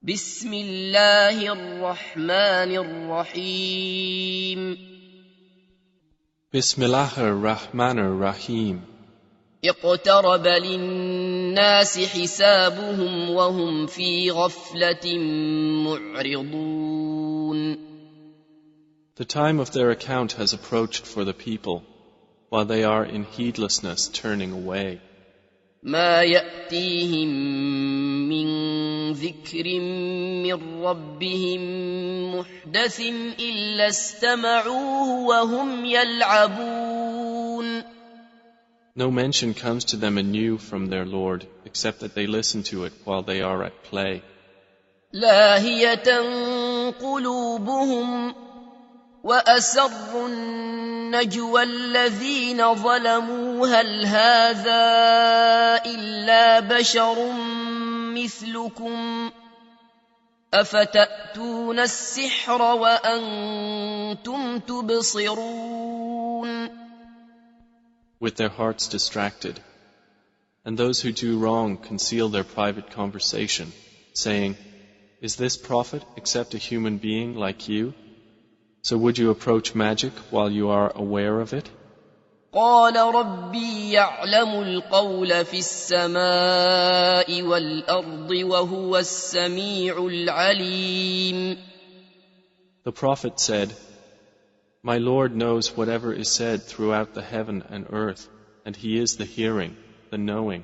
بسم الله الرحمن الرحيم بسم الله الرحمن الرحيم اقترب للناس حسابهم وهم في غفلة معرضون. The time of their account has approached for the people, while they are in heedlessness turning away. ما يأتيهم من ذكر من ربهم محدث إلا استمعوه وهم يلعبون. No mention comes to them anew from their Lord, except that they listen to it while they are at play. لاهية قلوبهم وأسروا النجوى الذين ظلموا هل هذا إلا بشر مثلكم أفتأتون السحر وأنتم تبصرون. With their hearts distracted. And those who do wrong conceal their private conversation, saying, "Is this prophet except a human being like you? So would you approach magic while you are aware of it?" قال ربي يعلم القول في السماء والأرض وهو السميع العليم. The prophet said, "My Lord knows whatever is said throughout the heaven and earth, and He is the hearing, the knowing."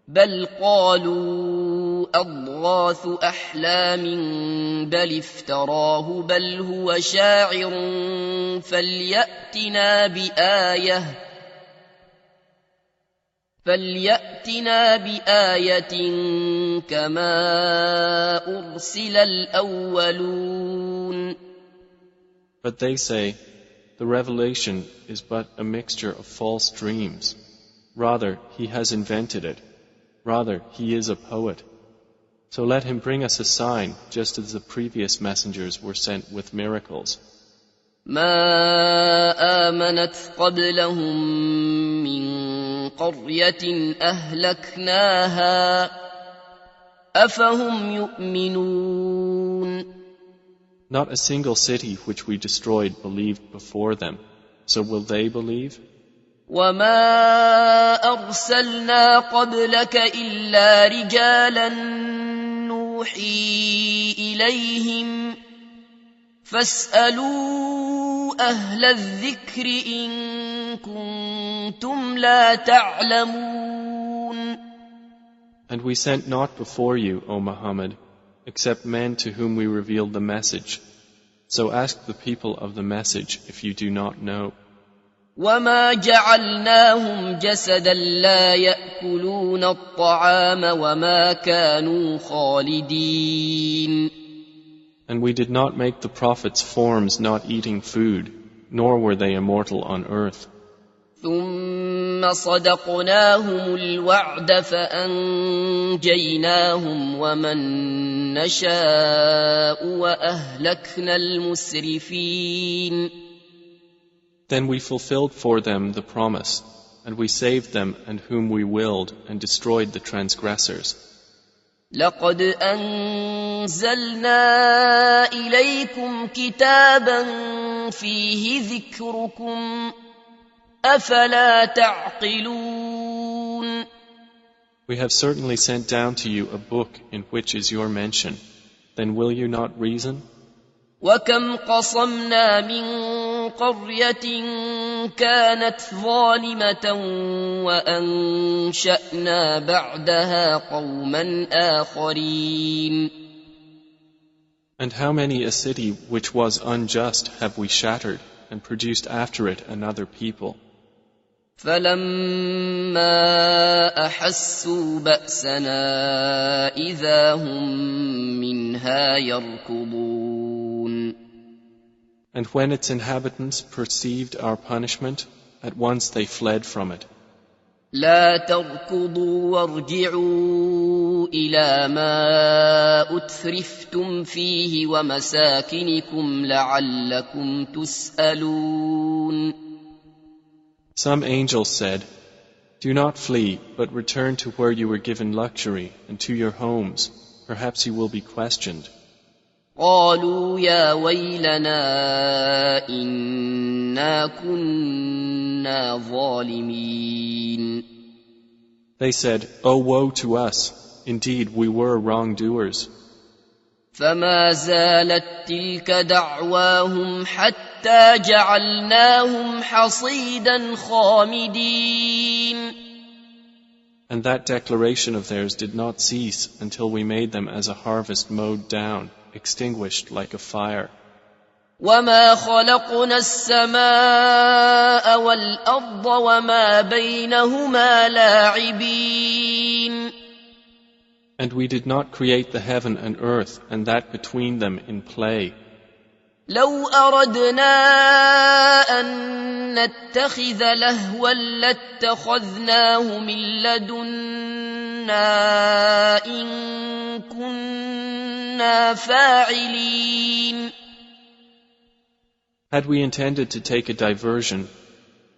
بل قالوا أضغاث أحلام بل افتراه بل هو شاعر فليأتنا بآية كما أرسل الأولون. But they say, "The revelation is but a mixture of false dreams. Rather, he has invented it. Rather, he is a poet. So let him bring us a sign, just as the previous messengers were sent with miracles." ما آمنت قبلهم من قرية أهلكناها أفهم يؤمنون. Not a single city which we destroyed believed before them. So will they believe? وما أرسلنا قبلك إلا رجالا نوحي إليهم فاسألوا أهل الذكر إن كنتم لا تعلمون. And we sent not before you, O Muhammad, except men to whom we revealed the message. So ask the people of the message if you do not know. وما جعلناهم جسدا لا يأكلون الطعام وما كانوا خالدين. And we did not make the prophets forms not eating food, nor were they immortal on earth. ثم صدقناهم الوعد فأنجيناهم ومن نشاء وأهلكنا المسرفين. Then we fulfilled for them the promise, and we saved them and whom we willed and destroyed the transgressors. لقد أنزلنا إليكم كتابا فيه ذكركم أفلا تعقلون. We have certainly sent down to you a book in which is your mention. Then will you not reason? وكم قصمنا من قرية كانت ظالمة وأنشأنا بعدها قوما آخرين. And how many a city which was unjust have we shattered and produced after it another people? فلما أحسوا بأسنا إذا هم منها يركضون. And when its inhabitants perceived our punishment, at once they fled from it. لا تركضوا وارجعوا إلى ما أترفتم فيه ومساكنكم لعلكم تسألون. Some angels said, "Do not flee, but return to where you were given luxury and to your homes, perhaps you will be questioned. قالوا يا ويلنا إنا كنا ظالمين. They said, "Oh, woe to us! Indeed, we were wrongdoers." فما زالت تلك دعواهم حتى جعلناهم حصيدا خامدين. And that declaration of theirs did not cease until we made them as a harvest mowed down, extinguished like a fire. وما خلقنا السماء والأرض وما بينهما لاعبين. And we did not create the heaven and earth and that between them in play. لو أردنا أن نتخذ لهوا لاتخذناه من لدنا إن كنا فاعلين. Had we intended to take a diversion,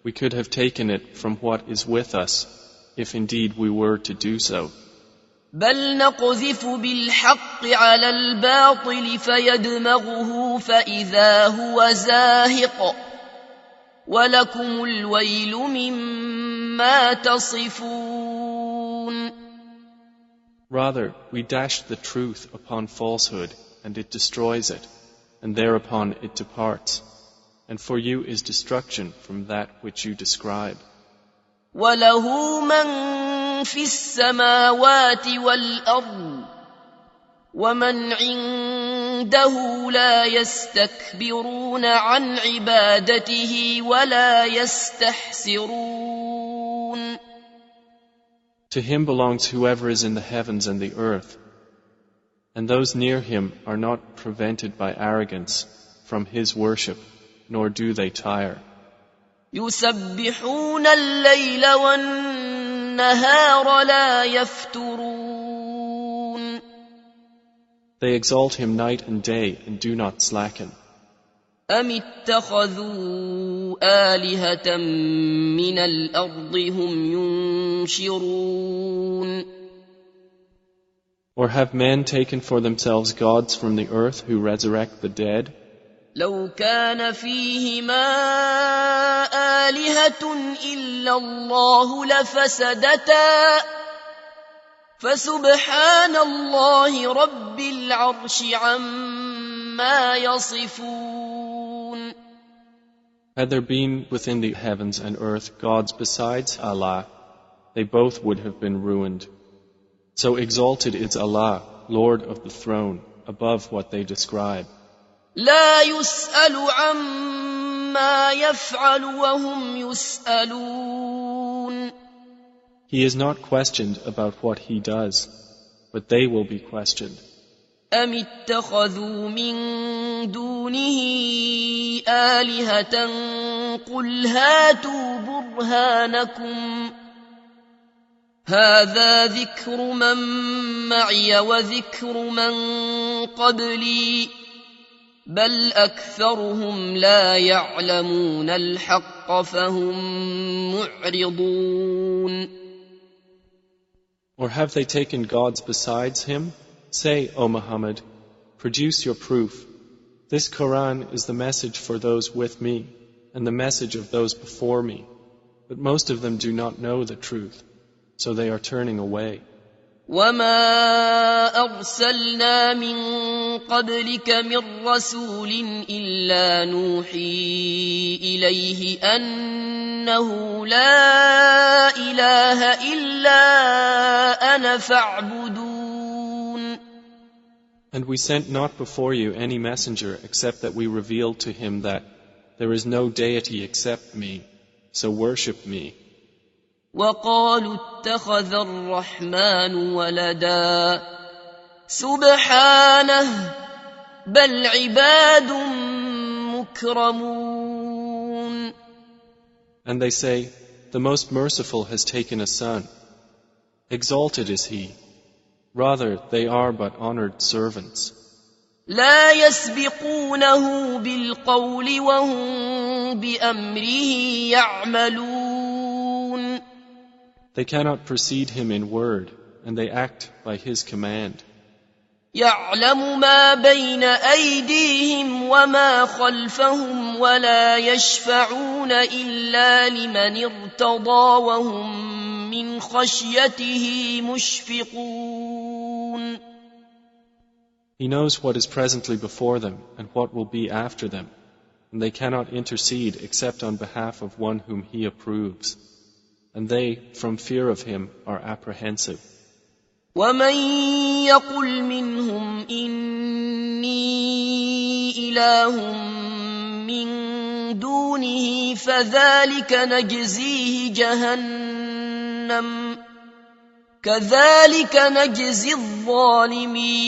we could have taken it from what is with us, if indeed we were to do so. بل نقذف بالحق على الباطل فيدمغه فإذا هو زاهق ولكم الويل مما تصفون. Rather, we dash the truth upon falsehood, and it destroys it, and thereupon it departs. And for you is destruction from that which you describe. وله من في السماوات والأرض ومن عنده لا يستكبرون عن عبادته ولا يستحسرون. To him belongs whoever is in the heavens and the earth, and those near him are not prevented by arrogance from his worship, nor do they tire. يسبحون الليل والنهار لا يفترون. They exalt him night and day and do not slacken. أم اتخذوا آلهة من الأرض هم ينشرون. Or have men taken for themselves gods from the earth who resurrect the dead? لو كان فيهما آلهة إلا الله لفسدتا فسبحان الله رب العرش عما يصفون. Had there been within the heavens and earth gods besides Allah, they both would have been ruined. So exalted is Allah, Lord of the throne, above what they describe. لا يسأل عما يفعل وهم يسألون. He is not questioned about what he does, but they will be questioned. أم اتخذوا من دونه آلهة قل هاتوا برهانكم هذا ذكر من معي وذكر من قبلي بل أكثرهم لا يعلمون الحق فهم معرضون. Or have they taken gods besides him? Say, O Muhammad, produce your proof. This Quran is the message for those with me and the message of those before me. But most of them do not know the truth, so they are turning away. وما أرسلنا من قبلك من رسول إلا نوحي إليه أنه لا إله إلا أنا فاعبدون. And we sent not before you any messenger except that we revealed to him that there is no deity except me, so worship me. وقالوا اتخذ الرحمن ولدا سبحانه بل عباد مكرمون. And they say, the most merciful has taken a son. Exalted is he. Rather, they are but honored servants. لا يسبقونه بالقول وهم بأمره يعملون. They cannot precede him in word, and they act by his command. يعلم ما بين أيديهم وما خلفهم ولا يشفعون إلا لمن ارتضى وهم من خشيته مشفقون. He knows what is presently before them and what will be after them, and they cannot intercede except on behalf of one whom He approves, and they, from fear of Him, are apprehensive. ومن يقل منهم إني إله من دونه فذلك نجزيه جهنم كذلك نجزي الظالمين.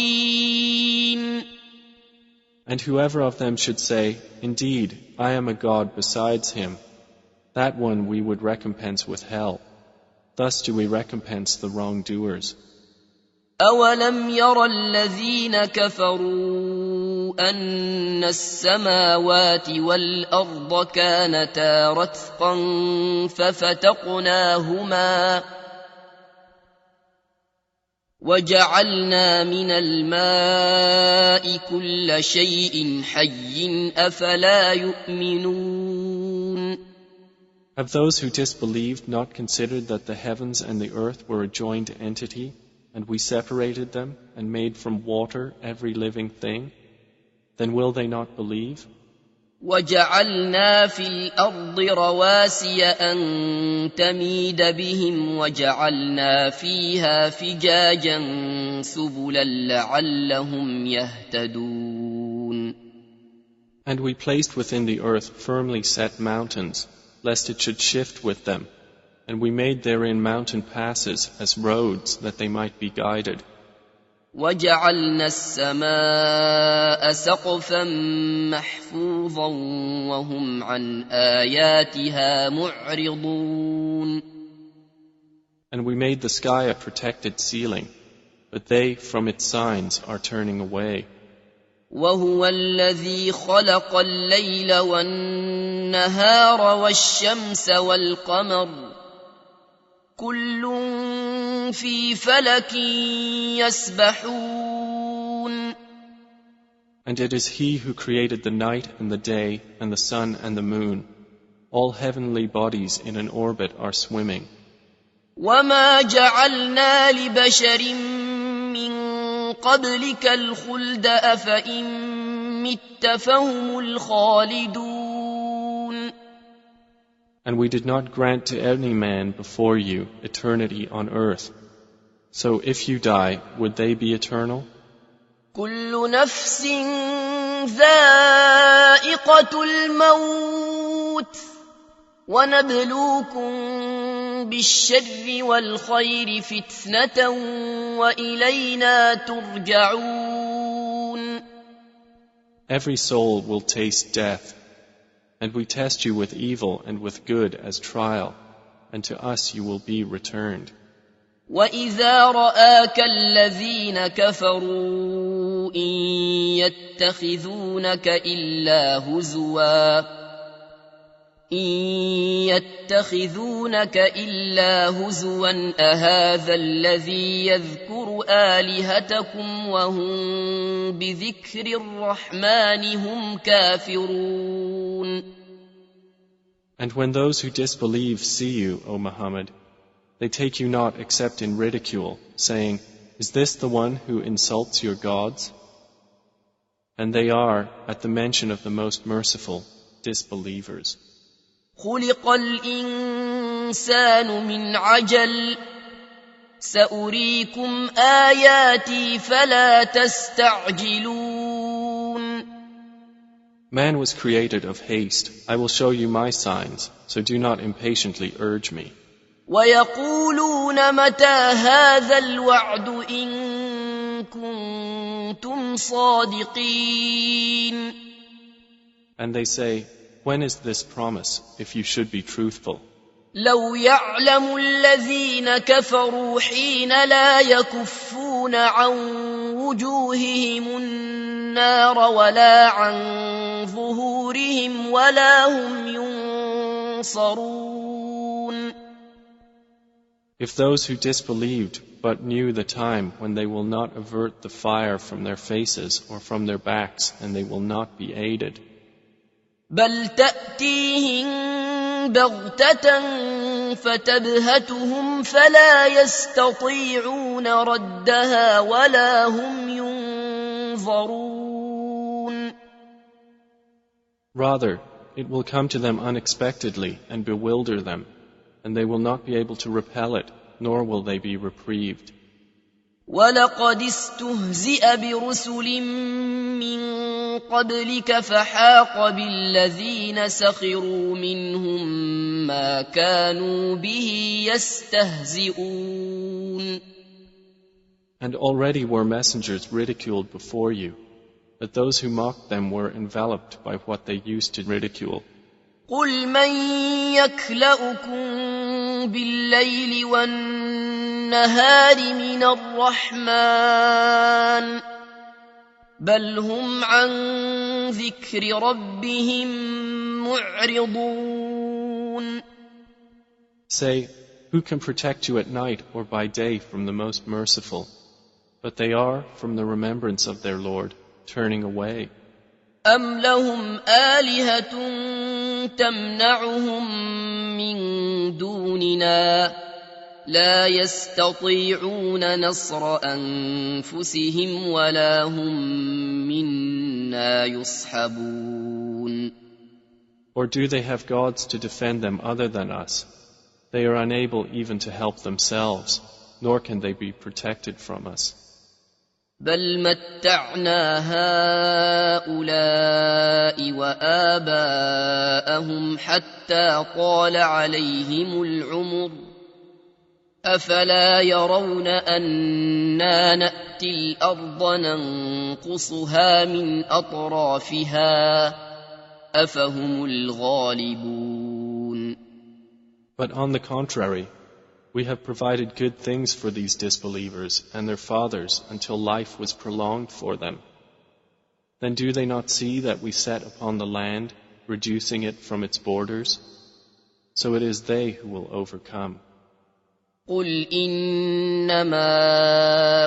And whoever of them should say, "Indeed, I am a God besides Him," that one we would recompense with hell. Thus do we recompense the wrongdoers. أولم ير الذين كفروا أن السماوات والأرض كانتا رتقا ففتقناهما وجعلنا من الماء كل شيء حي أفلا يؤمنون. Have those who disbelieved not considered that the heavens and the earth were a joined entity, and we separated them and made from water every living thing? Then will they not believe? وجعلنا في الأرض رواسي أن تميد بهم وجعلنا فيها فجاجا سبلا لعلهم يهتدون. And we placed within the earth firmly set mountains, lest it should shift with them, and we made therein mountain passes as roads that they might be guided. وجعلنا السماء سقفا محفوظا وهم عن آياتها معرضون. And we made the sky a protected ceiling, but they from its signs are turning away. وهو الذي خلق الليل والنهار والشمس والقمر كل في فلك يسبحون. And it is He who created the night and the day and the sun and the moon. All heavenly bodies in an orbit are swimming. وما جعلنا لبشر من قبلك الخلد أفإن مت فهم الخالدون. And we did not grant to any man before you eternity on earth. So if you die, would they be eternal? كل نفس ذائقة الموت ونبلوكم بالشر والخير فتنة وإلينا ترجعون. Every soul will taste death, and we test you with evil and with good as trial, and to us you will be returned. وَإِذَا رَآكَ الَّذِينَ كَفَرُوا إِن يَتَّخِذُونَكَ إِلَّا هُزُوًا أَهَذَا الَّذِي يَذْكُرُ آلِهَتَكُمْ وَهُمْ بِذِكْرِ الرَّحْمَنِ هُمْ كَافِرُونَ. And when those who disbelieve see you, O Muhammad, they take you not except in ridicule, saying, "Is this the one who insults your gods?" And they are, at the mention of the Most Merciful, disbelievers. خُلِقَ الْإِنسَانُ مِنْ عَجَلٍ سَأُرِيكُمْ آيَاتِي فَلَا تَسْتَعْجِلُونَ. Man was created of haste. I will show you my signs, so do not impatiently urge me. وَيَقُولُونَ مَتَى هَذَا الْوَعْدُ إِن كُنتُمْ صَادِقِينَ. And they say, "When is this promise, if you should be truthful?" لو يعلم الذين كفروا حين لا يكفون عن وجوههم النار ولا عن ظهورهم ولا هم ينصرون. If those who disbelieved but knew the time when they will not avert the fire from their faces or from their backs, and they will not be aided. بل تأتيهم بغتة فتبهتهم فلا يستطيعون ردها ولا هم ينظرون. Rather, it will come to them unexpectedly and bewilder them, and they will not be able to repel it, nor will they be reprieved. وَلَقَدِ اسْتُهْزِئَ بِرُسُلٍ مِّن قَبْلِكَ فَحَاقَ بِالَّذِينَ سَخِرُوا مِنْهُم مَّا كَانُوا بِهِ يَسْتَهْزِئُونَ. And already were messengers ridiculed before you, but those who mocked them were enveloped by what they used to ridicule. قُلْ مَن يَكْلَؤُكُم بِاللَّيْلِ وَالنَّهَارِ مِنَ الرَّحْمَنِ بَلْ هُمْ عَن ذِكْرِ رَبِّهِم مُّعْرِضُونَ. Say, who can protect you at night or by day from the most merciful? But they are, from the remembrance of their Lord, turning away. أَمْ لَهُمْ آلِهَةٌ تَمْنَعُهُم مِّن دُونِنَا لَا يَسْتَطِيعُونَ نَصْرَ أَنفُسِهِمْ وَلَا هُم مِّنَّا يُصْحَبُونَ. Or do they have gods to defend them other than us? They are unable even to help themselves, nor can they be protected from us. بَلْ مَتَّعْنَا هَٰؤُلَاءِ وَآبَاءَهُمْ حَتَّىٰ طَالَ عَلَيْهِمُ الْعُمُرُ أَفَلَا يَرَوْنَ أَنَّا نَأْتِي الْأَرْضَ نَنقُصُهَا مِنْ أَطْرَافِهَا أَفَهُمُ الْغَالِبُونَ. But on the contrary, we have provided good things for these disbelievers and their fathers until life was prolonged for them. Then do they not see that we set upon the land, reducing it from its borders? So it is they who will overcome. قُلْ إِنَّمَا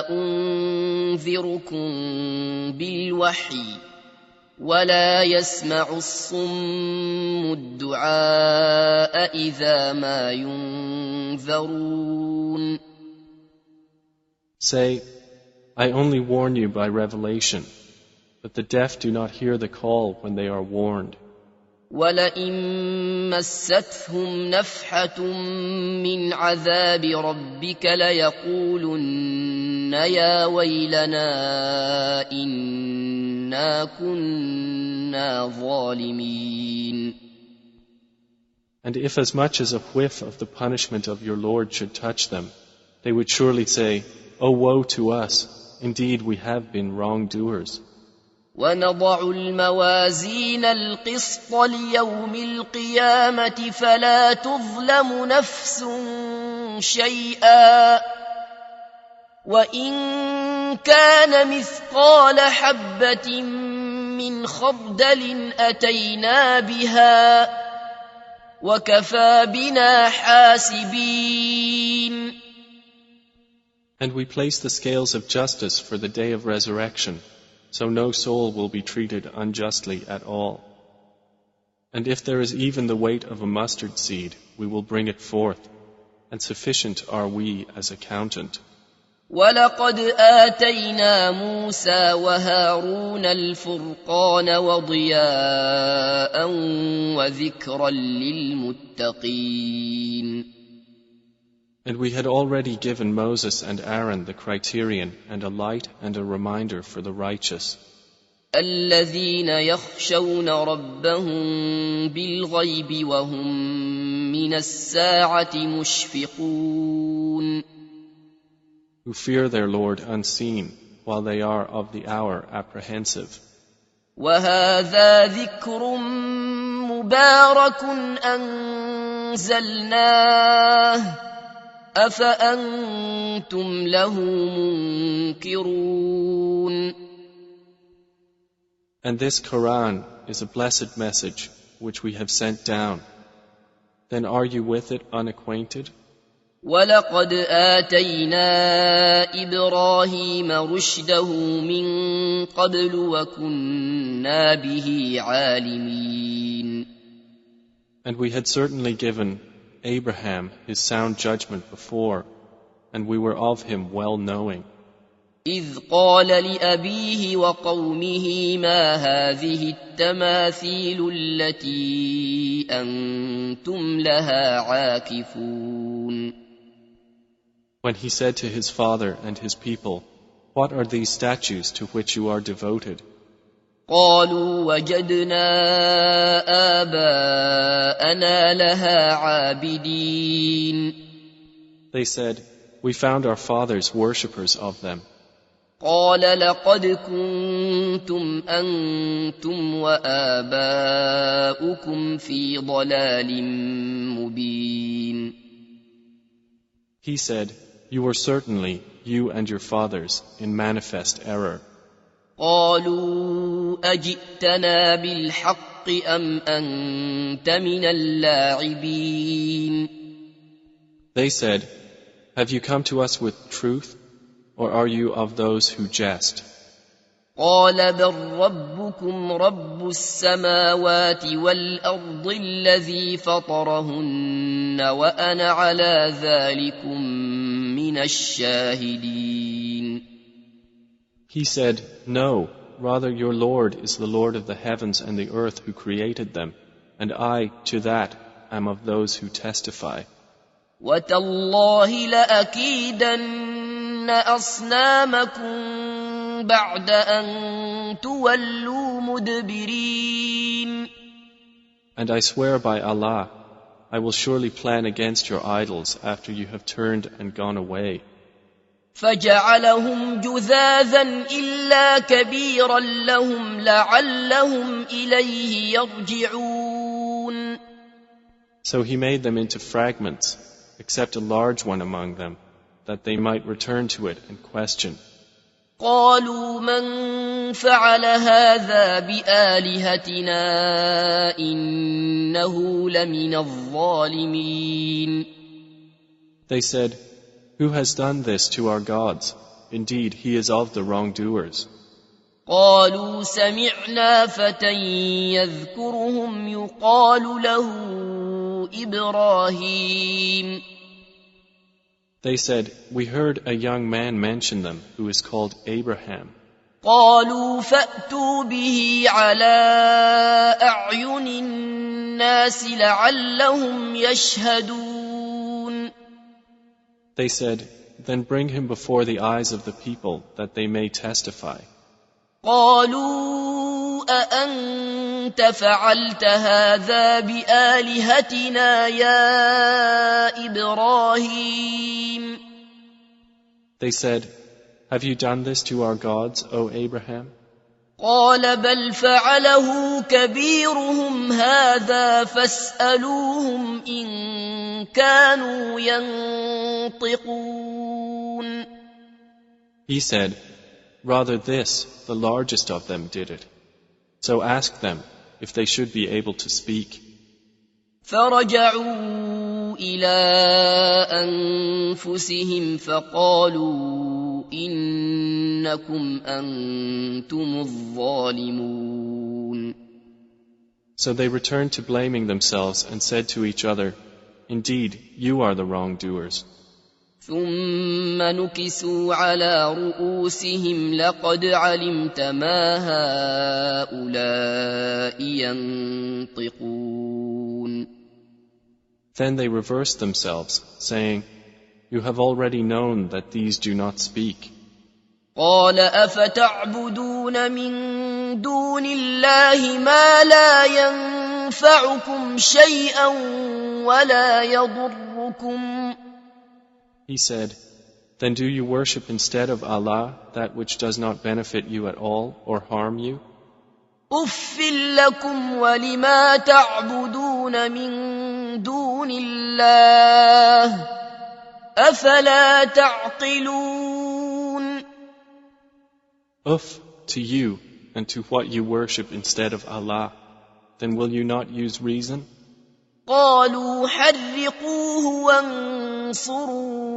أُنذِرُكُم بِالْوَحْيِ وَلَا يَسْمَعُ الصُّمُّ الدُّعَاءَ إِذَا مَا يُنذَرُونَ. Say, I only warn you by revelation, but the deaf do not hear the call when they are warned. وَلَئِن مَّسَّتْهُمْ نَفْحَةٌ مِّنْ عَذَابِ رَبِّكَ لَيَقُولُنَّ يَا وَيْلَنَا إِنَّا كُنَّا ظَالِمِينَ. And if as much as a whiff of the punishment of your Lord should touch them, they would surely say, O woe to us! Indeed, we have been wrongdoers. وَنَضَعُ الْمَوَازِينَ الْقِسْطَ لِيَوْمِ الْقِيَامَةِ فَلَا تُظْلَمُ نَفْسٌ شَيْئًا وَإِن كَانَ مِثْقَالَ حَبَّةٍ مِّنْ خَرْدَلٍ أَتَيْنَا بِهَا وَكَفَى بِنَا حَاسِبِينَ. And we place the scales of justice for the day of resurrection, so no soul will be treated unjustly at all. And if there is even the weight of a mustard seed, we will bring it forth, and sufficient are we as accountant. وَلَقَدْ آتَيْنَا مُوسَى وَهَارُونَ الْفُرْقَانَ وَضِيَاءً وَذِكْرًا لِلْمُتَّقِينَ. And we had already given Moses and Aaron the criterion and a light and a reminder for the righteous. الَّذِينَ يَخْشَوْنَ رَبَّهُم بِالْغَيْبِ وَهُم مِّنَ السَّاعَةِ مُشْفِقُونَ. Who fear their Lord unseen, while they are of the hour apprehensive. وَهَٰذَا ذِكْرٌ مُّبَارَكٌ أَنزَلْنَاهُ أَفَأَنتُمْ لَهُ مُنكِرُونَ. And this Quran is a blessed message which we have sent down. Then are you with it unacquainted? ولقد آتينا إبراهيم رشده من قبل وكنا به عالمين. And we had certainly given Abraham his sound judgment before, and we were of him well knowing. إذ قال لأبيه وقومه ما هذه التماثيل التي أنتم لها عاكفون. When he said to his father and his people, "What are these statues to which you are devoted?" قالوا وجدنا آباءنا لها عابدين. They said, "We found our fathers worshippers of them." قال لقد كنتم أنتم وآباؤكم في ضلال مبين. He said, "You were certainly, you and your fathers, in manifest error." قالوا أجئتنا بالحق أم أنت من اللاعبين. They said, "Have you come to us with truth, or are you of those who jest?" قال بل ربكم رب السماوات والأرض الذي فطرهن وأنا على ذلكم من الشاهدين. He said, "No, rather your Lord is the Lord of the heavens and the earth who created them, and I, to that, am of those who testify." وتالله لأكيدن أصنامكم بعد أن تولوا مدبرين. And I swear by Allah, I will surely plan against your idols after you have turned and gone away. فجعلهم جذاذا إلا كبيرا لهم لعلهم إليه يرجعون. So he made them into fragments, except a large one among them, that they might return to it and question. قالوا من فعل هذا بآلهتنا إنه لمن الظالمين. They said, "Who has done this to our gods? Indeed, he is of the wrongdoers." قالوا سمعنا فتى يذكرهم يقال له إبراهيم. They said, "We heard a young man mention them who is called Abraham." قالوا فأتوا به على أعين الناس لعلهم يشهدون. They said, "Then bring him before the eyes of the people that they may testify." قالوا أأنت فعلت هذا بآلهتنا يا إبراهيم. They said, "Have you done this to our gods, O Abraham?" قال بل فعله كبيرهم هذا فاسألوهم إن كانوا ينطقون. He said, "Rather this, the largest of them did it. So ask them if they should be able to speak." فرجعوا إلى أنفسهم فقالوا إنكم أنتم الظالمون. So they returned to blaming themselves and said to each other, "Indeed, you are the wrongdoers." ثم نكسوا على رؤوسهم لقد علمت ما هؤلاء ينطقون. Then they reversed themselves, saying, "You have already known that these do not speak." قال أفتعبدون من دون الله ما لا ينفعكم شيئا ولا يضركم. He said, "Then do you worship instead of Allah that which does not benefit you at all or harm you?" أف لكم ولما تعبدون من دون الله أفلا تعقلون. Uff to you and to what you worship instead of Allah, then will you not use reason? قالوا حرقوه وانصروا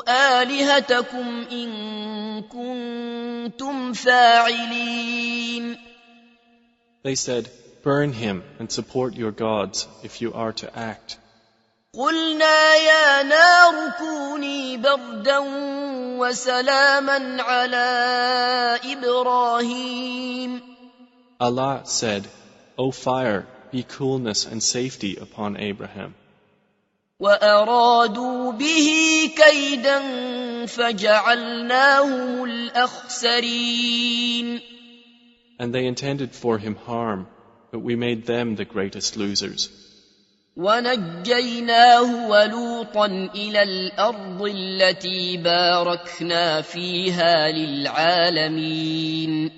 آلهتكم إن كنتم فاعلين. They said, "Burn him and support your gods if you are to act." قلنا يا نار كوني بردا وسلاما على إبراهيم. Allah said, "O fire, be coolness and safety upon Abraham." وأرادوا به كيدا فجعلناهم الأخسرين. And they intended for him harm, but we made them the greatest losers. ونجيناه ولوطا إلى الأرض التي باركنا فيها للعالمين.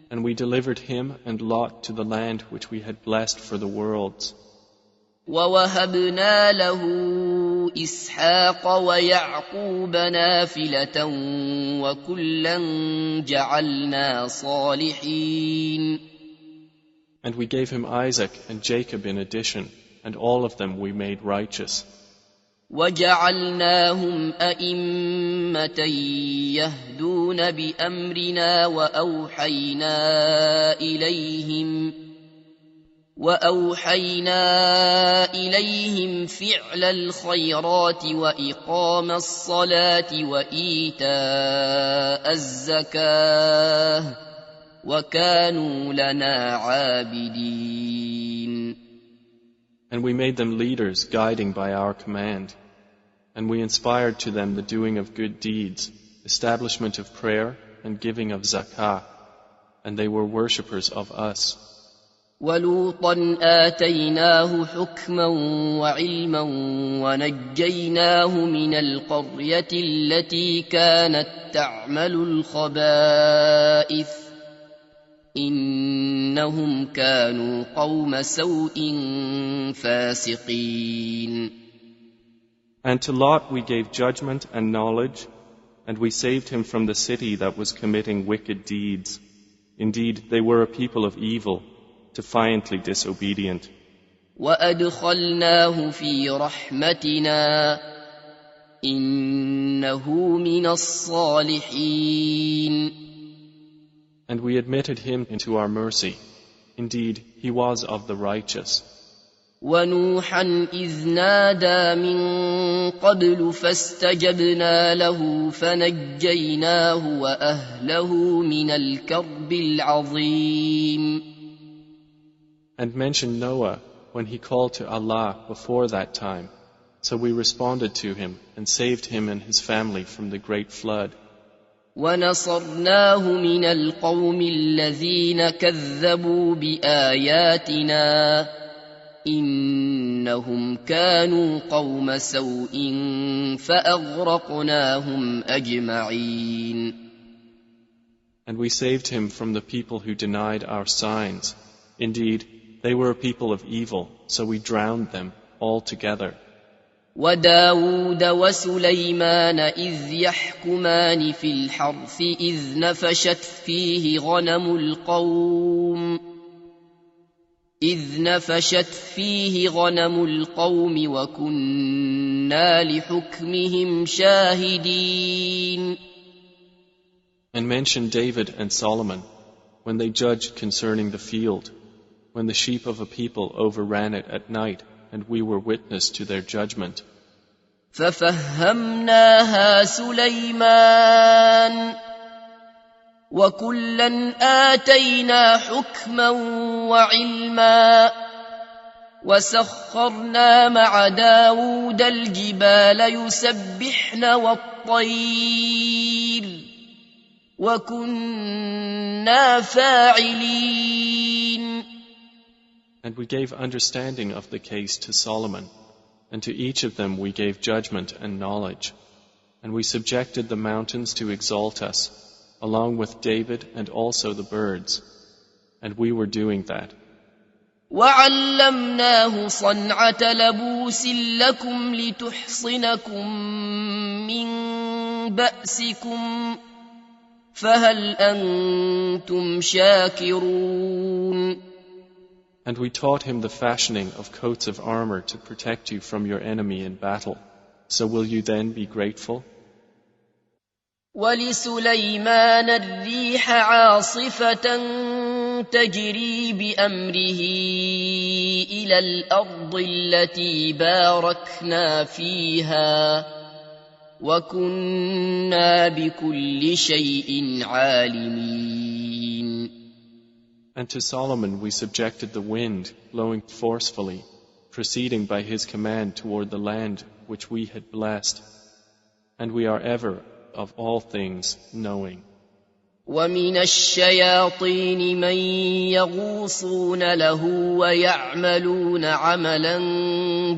And we delivered him and Lot to the land which we had blessed for the worlds. ووهبنا له إسحاق ويعقوب نافلة وكلا جعلنا صالحين. And we gave him Isaac and Jacob in addition, and all of them we made righteous. وجعلناهم أئمة يهدون بأمرنا وأوحينا إليهم فعل الخيرات وإقام الصلاة وإيتاء الزكاة وكانوا لنا عابدين. And we made them leaders, guiding by our command. And we inspired to them the doing of good deeds, establishment of prayer, and giving of zakah. And they were worshippers of us. وَلُوطًا آتَيْنَاهُ حُكْمًا وَعِلْمًا وَنَجَّيْنَاهُ مِنَ الْقَرْيَةِ الَّتِي كَانَتْ تَعْمَلُ الْخَبَائِثَ إِنَّهُمْ كَانُوا قَوْمَ سَوْءٍ فَاسِقِينَ. And to Lot we gave judgment and knowledge, and we saved him from the city that was committing wicked deeds. Indeed, they were a people of evil, defiantly disobedient. وَأَدْخَلْنَاهُ فِي رَحْمَتِنَا إِنَّهُ مِنَ الصَّالِحِينَ. And we admitted him into our mercy. Indeed, he was of the righteous. وَنُوحًا إِذْ نَادَى مِن قَبْلُ فَاسْتَجَبْنَا لَهُ فَنَجَّيْنَاهُ وَأَهْلَهُ مِنَ الْكَرْبِ الْعَظِيمِ. And mention Noah when he called to Allah before that time. So we responded to him and saved him and his family from the great flood. وَنَصَرْنَاهُ مِنَ الْقَوْمِ الَّذِينَ كَذَّبُوا بِآيَاتِنَا إِنَّهُمْ كَانُوا قَوْمَ سَوْءٍ فَأَغْرَقْنَاهُمْ أَجْمَعِينَ. And we saved him from the people who denied our signs. Indeed, they were a people of evil, so we drowned them altogether. وَدَاوُودَ وَسُلَيْمَانَ إِذْ يَحْكُمَانِ فِي الْحَرْثِ إِذْ نَفَشَتْ فِيهِ غَنَمُ الْقَوْمِ وَكُنَّا لِحُكْمِهِمْ شَاهِدِينَ. And mention David and Solomon when they judged concerning the field, when the sheep of a people overran it at night, and we were witness to their judgment. فَفَهَّمْنَاهَا سُلَيْمَانَ وَكُلًّا آتَيْنَا حُكْمًا وَعِلْمًا وَسَخَّرْنَا مَعَ دَاوُودَ الْجِبَالَ يُسَبِّحْنَ وَالطَّيْرَ وَكُنَّا فَاعِلِينَ. And we gave understanding of the case to Solomon, and to each of them we gave judgment and knowledge. And we subjected the mountains to exalt us, along with David and also the birds. And we were doing that. وَعَلَّمْنَاهُ صَنْعَةَ لَبُوسٍ لَكُمْ لِتُحْصِنَكُم مِّن بَأْسِكُمْ فَهَلْ أَنتُمْ شَاكِرُونَ. And we taught him the fashioning of coats of armor to protect you from your enemy in battle. So will you then be grateful? وَلِسُلَيْمَانَ الرِّيحَ عَاصِفَةً تَجْرِي بِأَمْرِهِ إِلَى الْأَرْضِ الَّتِي بَارَكْنَا فِيهَا وَكُنَّا بِكُلِّ شَيْءٍ عَالِمِينَ. And to Solomon we subjected the wind, blowing forcefully, proceeding by his command toward the land which we had blessed. And we are ever, of all things, knowing. وَمِنَ الشَّيَاطِينِ مَن يَغُوصُونَ لَهُ وَيَعْمَلُونَ عَمَلًا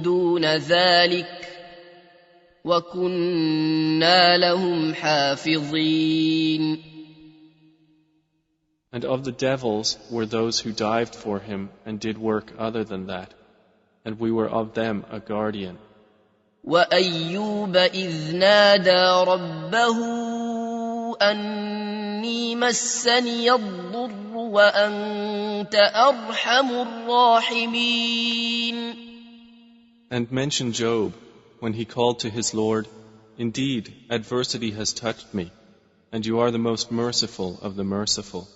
دُونَ ذَلِكَ وَكُنَّا لَهُمْ حَافِظِينَ. And of the devils were those who dived for him and did work other than that, and we were of them a guardian. وَأَيُّوبَ إِذْ نَادَى رَبَّهُ أَنِّي مَسَّنِيَ الضُّرُّ وَأَنْتَ أَرْحَمُ الرَّاحِمِينَ. And mention Job when he called to his Lord, "Indeed, adversity has touched me, and you are the most merciful of the merciful."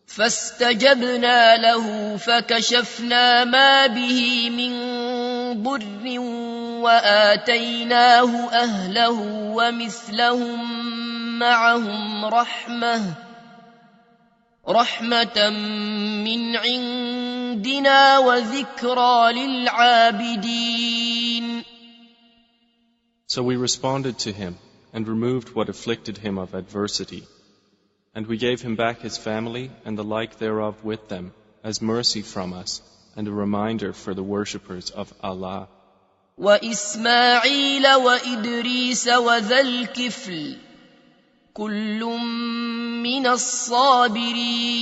فاستجبنا له فكشفنا ما به من ضر وآتيناه أهله ومثلهم معهم رحمة من عندنا وذكرى للعابدين. So we responded to him and removed what afflicted him of adversity. And we gave him back his family and the like thereof with them, as mercy from us, and a reminder for the worshippers of Allah. وَإِسْمَاعِيلَ وَإِدْرِيسَ وَذَا الْكِفْلِ كُلٌّ مِّنَ الصَّابِرِينَ.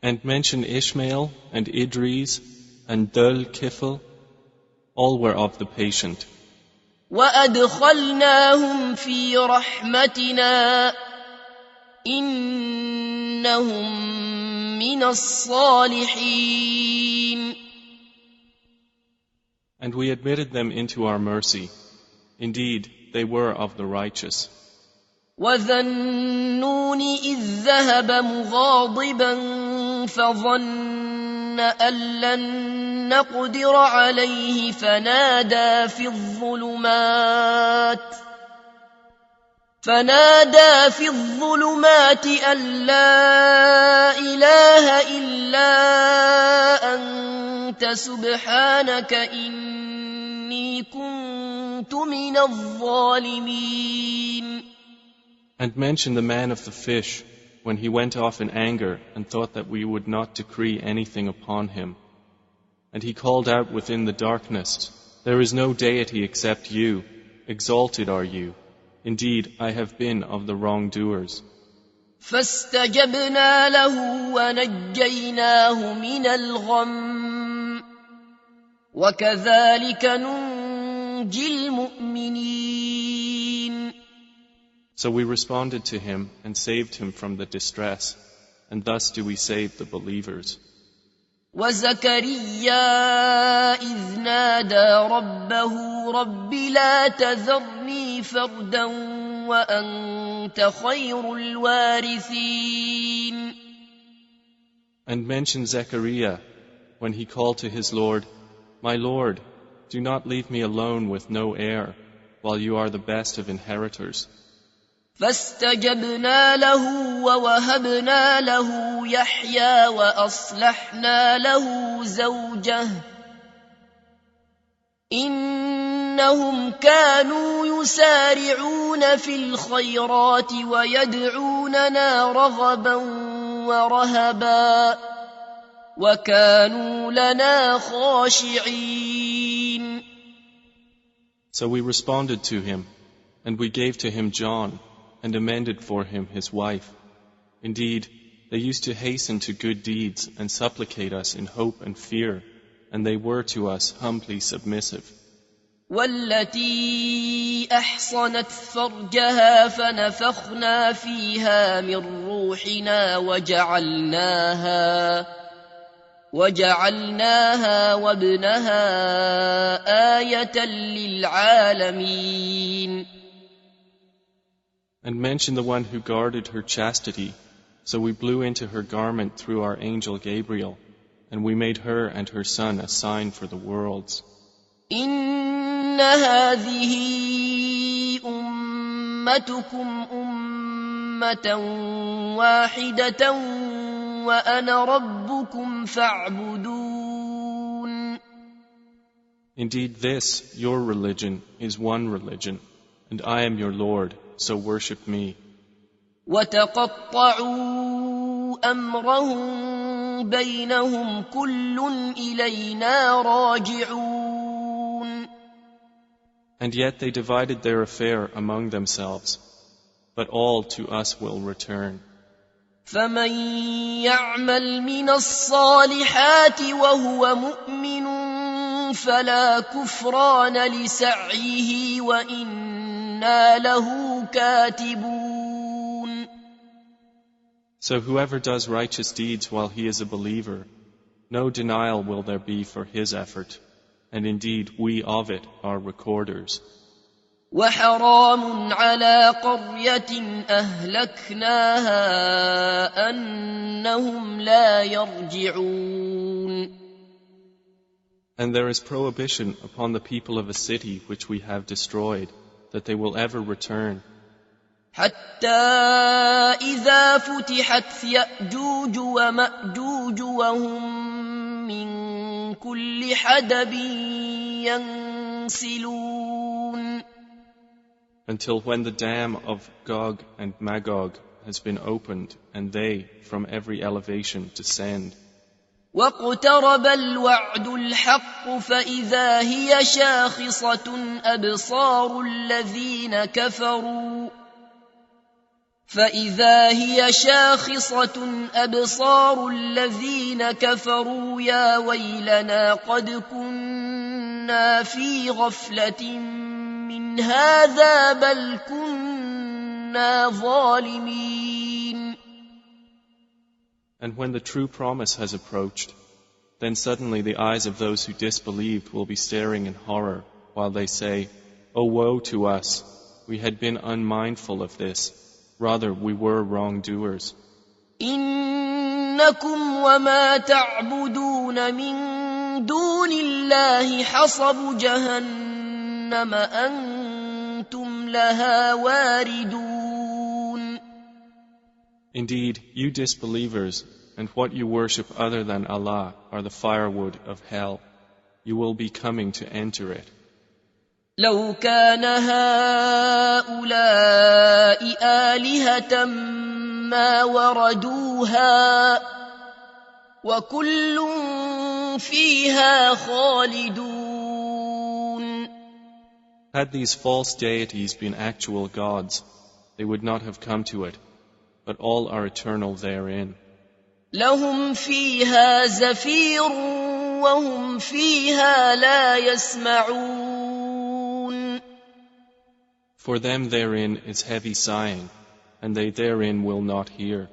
And mention Ishmael and Idris and Dhul Kifl, all were of the patient. وَأَدْخَلْنَاهُمْ فِي رَحْمَتِنَا إِنَّهُمْ مِنَ الصَّالِحِينَ. And we admitted them into our mercy. Indeed, they were of the righteous. وَذَا النُّونِ إِذ ذَّهَبَ مُغَاضِبًا فَظَنَّ أَن لَّن نَّقْدِرَ عَلَيْهِ فَنَادَىٰ في الظُّلُمَاتِ أَن لَّا إِلَٰهَ إِلَّا أَنتَ سُبْحَانَكَ إِنِّي كُنتُ مِنَ الظَّالِمِينَ. And mention the man of the fish, when he went off in anger and thought that we would not decree anything upon him. And he called out within the darkness, "There is no deity except you. Exalted are you. Indeed, I have been of the wrongdoers." فاستجبنا له ونجيناه من الغم وكذلك ننجي المؤمنين. So we responded to him and saved him from the distress, and thus do we save the believers. وزكريا إذ نادى ربه رب لا تذرني فردا وأنت خير الوارثين. And mention Zechariah when he called to his Lord, "My Lord, do not leave me alone with no heir, while you are the best of inheritors." فاستجبنا له ووهبنا له يحيى وأصلحنا له زوجه إنهم كانوا يسارعون في الخيرات ويدعوننا رغبا ورهبا وكانوا لنا خاشعين. So we responded to him, and we gave to him John, and amended for him his wife. Indeed, they used to hasten to good deeds and supplicate us in hope and fear, and they were to us humbly submissive. والتي أحصنت فرجها فنفخنا فيها من روحنا وجعلناها وابنها آية للعالمين. And mention the one who guarded her chastity, so we blew into her garment through our angel Gabriel, and we made her and her son a sign for the worlds. إن هذه أمتكم أمة واحدة وأنا ربكم فاعبدون. Indeed, this, your religion, is one religion, and I am your Lord, so worship me. وتقطعوا أمرهم بينهم كل إلينا راجعون. And yet they divided their affair among themselves, but all to us will return. فمن يعمل من الصالحات وهو مؤمن فلا كفران لسعيه وإنا له كاتبون. So whoever does righteous deeds while he is a believer, no denial will there be for his effort, and indeed we of it are recorders. وحرام على قرية أهلكناها أنهم لا يرجعون. And there is prohibition upon the people of a city which we have destroyed, that they will ever return. حتى إذا فتحت يأجوج ومأجوج وهم من كل حدب ينسلون. Until when the dam of Gog and Magog has been opened, and they from every elevation descend. واقترب الوعد الحق فإذا هي شاخصة أبصار الذين كفروا يا ويلنا قد كنا في غفلة من هذا بل كنا ظالمين. And when the true promise has approached, then suddenly the eyes of those who disbelieved will be staring in horror, while they say, "O woe to us! We had been unmindful of this. Rather, we were wrongdoers." إنكم وما تعبدون من دون الله حصب جهنم أنتم لها واردون. Indeed, you disbelievers, and what you worship other than Allah are the firewood of hell. You will be coming to enter it. لو كان هؤلاء آلهة ما وردوها وكل فيها خالدون. Had these false deities been actual gods, they would not have come to it, but all are eternal therein. لهم فيها زفير وهم فيها لا يسمعون. For them therein is heavy sighing, and they therein will not hear.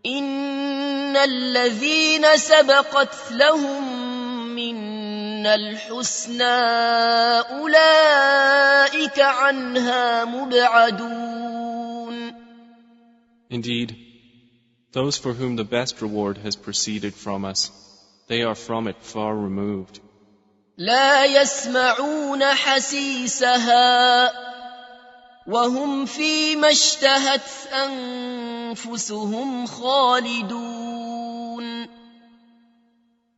إن الذين سبقت لهم منا الحسنى أولئك عنها مبعدون. Indeed, those for whom the best reward has proceeded from us, they are from it far removed. لا يسمعون حسيسها وهم فيما اشتهت أنفسهم خالدون.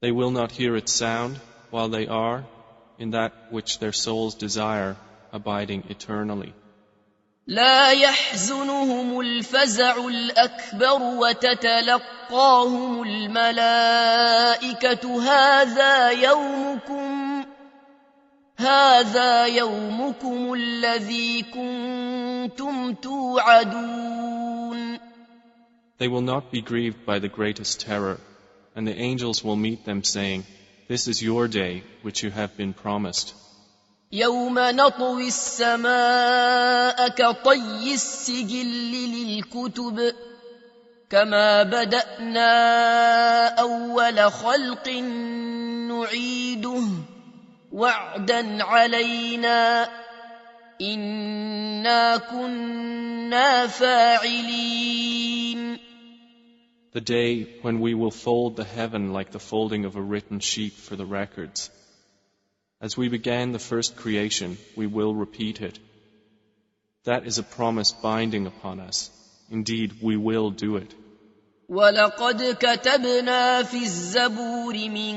They will not hear its sound while they are, in that which their souls desire, abiding eternally. لا يحزنهم الفزع الأكبر وتتلقاهم الملائكة هذا يومكم الذي كنتم توعدون. They will not be grieved by the greatest terror, and the angels will meet them saying, "This is your day which you have been promised." يوم نطوي السماء كطي السجل للكتب كما بدأنا أول خلق نعيده وعدا علينا إنا كنا فاعلين. The day when we will fold the heaven like the folding of a written sheet for the records. As we began the first creation, we will repeat it. That is a promise binding upon us. Indeed, we will do it. وَلَقَدْ كَتَبْنَا فِي الزَّبُورِ مِن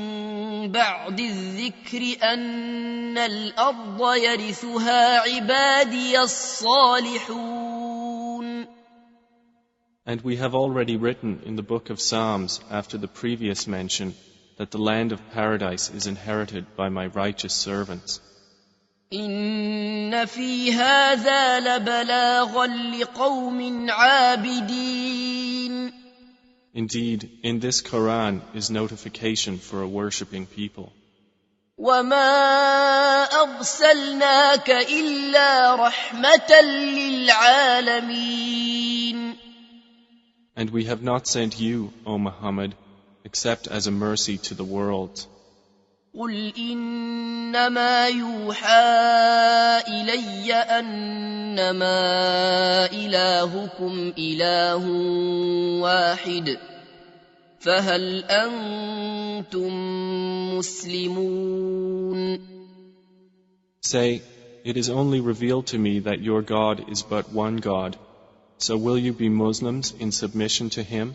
بَعْدِ الذِّكْرِ أَنَّ الْأَرْضَ يَرِثُهَا عِبَادِيَ الصَّالِحُونَ. And we have already written in the book of Psalms after the previous mention that the land of paradise is inherited by my righteous servants. إِنَّ فِي هَذَا لَبَلَاغًا لِقَوْمٍ عَابِدِينَ. Indeed, in this Quran is notification for a worshipping people. وَمَا أَرْسَلْنَاكَ إِلَّا رَحْمَةً لِلْعَالَمِينَ. And we have not sent you, O Muhammad, except as a mercy to the world. قُلْ إِنَّمَا يُوحَى إِلَيَّ أَنَّمَا إِلَٰهُكُمْ إِلَٰهٌ وَاحِدٌ فَهَلْ أَنْتُمْ مُسْلِمُونَ. Say, it is only revealed to me that your God is but one God. So will you be Muslims in submission to Him?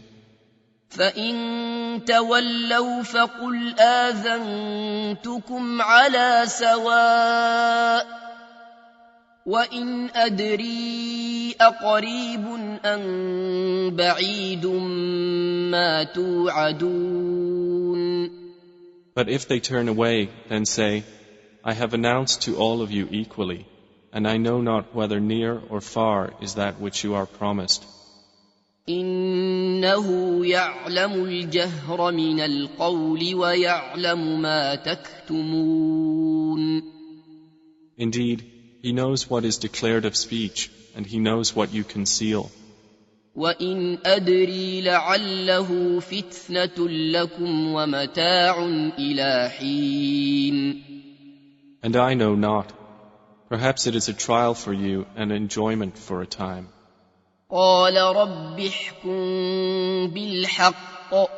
فَإِن تَوَلَّوْا فَقُلْ آذَنْتُكُمْ عَلَى سَوَاءٍ وَإِنْ أَدْرِي أَقَرِيبٌ أَمْ بَعِيدٌ مَا تُوعَدُونَ. But if they turn away, then say, I have announced to all of you equally, and I know not whether near or far is that which you are promised. إِنَّهُ يَعْلَمُ الْجَهْرَ مِنَ الْقَوْلِ وَيَعْلَمُ مَا تَكْتُمُونَ. Indeed, He knows what is declared of speech, and He knows what you conceal. وَإِنْ أَدْرِي لَعَلَّهُ فِتْنَةٌ لَكُمْ وَمَتَاعٌ إِلَى حِينٍ. And I know not. Perhaps it is a trial for you and enjoyment for a time. قَالَ رَبِّ احْكُم بِالْحَقِّ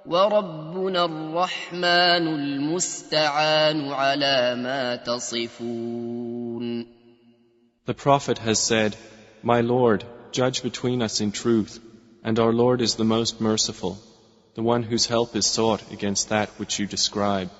وَرَبُّنَا الرَّحْمَنُ الْمُسْتَعَانُ عَلَى مَا تَصِفُونَ. The Prophet has said, My Lord, judge between us in truth, and our Lord is the most merciful, the one whose help is sought against that which you describe.